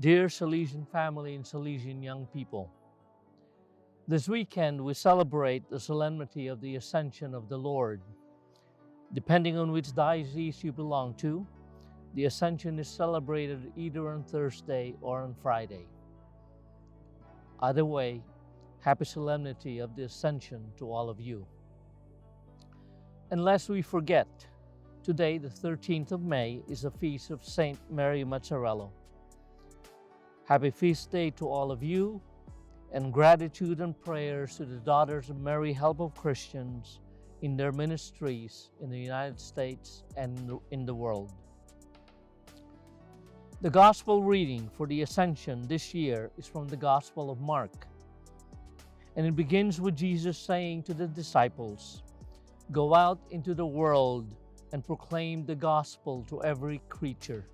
Dear Salesian family and Salesian young people, this weekend we celebrate the solemnity of the Ascension of the Lord. Depending on which diocese you belong to, the Ascension is celebrated either on Thursday or on Friday. Either way, happy solemnity of the Ascension to all of you. And lest we forget, today, the 13th of May, is a feast of Saint Mary Mazzarello. Happy feast day to all of you, and gratitude and prayers to the Daughters of Mary Help of Christians in their ministries in the United States and in the world. The Gospel reading for the Ascension this year is from the Gospel of Mark, and it begins with Jesus saying to the disciples, "Go out into the world and proclaim the gospel to every creature."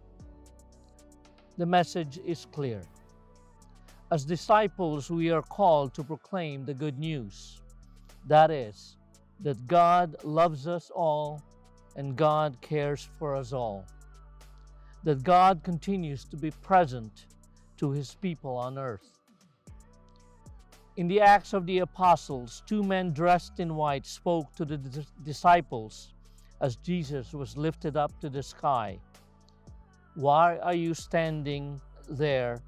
The message is clear. As disciples, we are called to proclaim the good news. That is, that God loves us all and God cares for us all. That God continues to be present to His people on earth. In the Acts of the Apostles, two men dressed in white spoke to the disciples as Jesus was lifted up to the sky. "Why are you standing there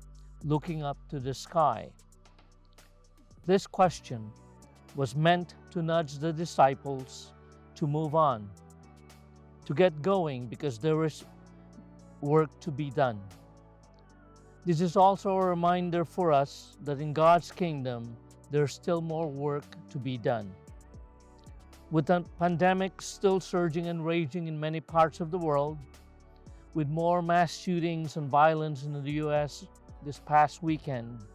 looking up to the sky?" This question was meant to nudge the disciples to move on, to get going because there is work to be done. This is also a reminder for us that in God's kingdom, there's still more work to be done. With the pandemic still surging and raging in many parts of the world, with more mass shootings and violence in the U.S. this past weekend,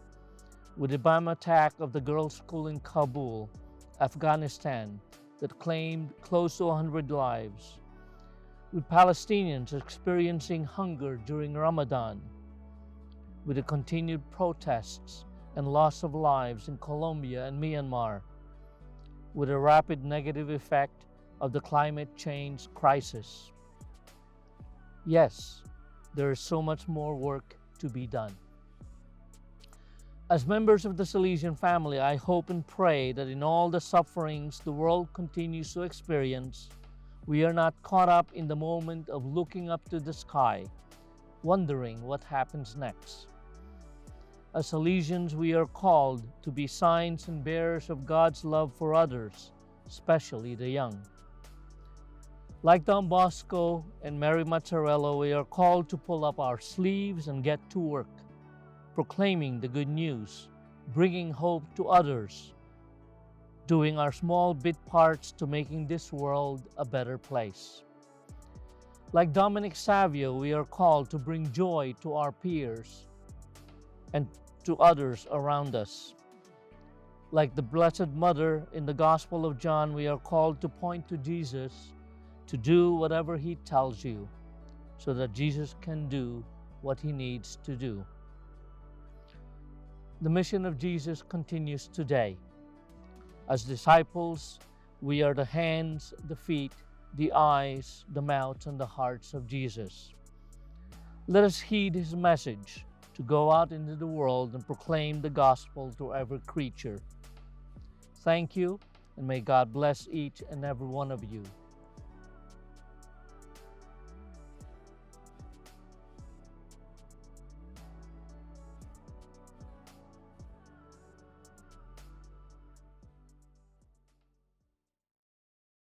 with the bomb attack of the girls' school in Kabul, Afghanistan, that claimed close to 100 lives, with Palestinians experiencing hunger during Ramadan, with the continued protests and loss of lives in Colombia and Myanmar, with a rapid negative effect of the climate change crisis. Yes, there is so much more work to be done. As members of the Salesian family, I hope and pray that in all the sufferings the world continues to experience, we are not caught up in the moment of looking up to the sky, wondering what happens next. As Salesians, we are called to be signs and bearers of God's love for others, especially the young. Like Don Bosco and Mary Mazzarello, we are called to pull up our sleeves and get to work, proclaiming the good news, bringing hope to others, doing our small bit parts to making this world a better place. Like Dominic Savio, we are called to bring joy to our peers and to others around us. Like the Blessed Mother in the Gospel of John, we are called to point to Jesus, to do whatever He tells you, so that Jesus can do what He needs to do. The mission of Jesus continues today. As disciples, we are the hands, the feet, the eyes, the mouths, and the hearts of Jesus. Let us heed His message to go out into the world and proclaim the gospel to every creature. Thank you, and may God bless each and every one of you.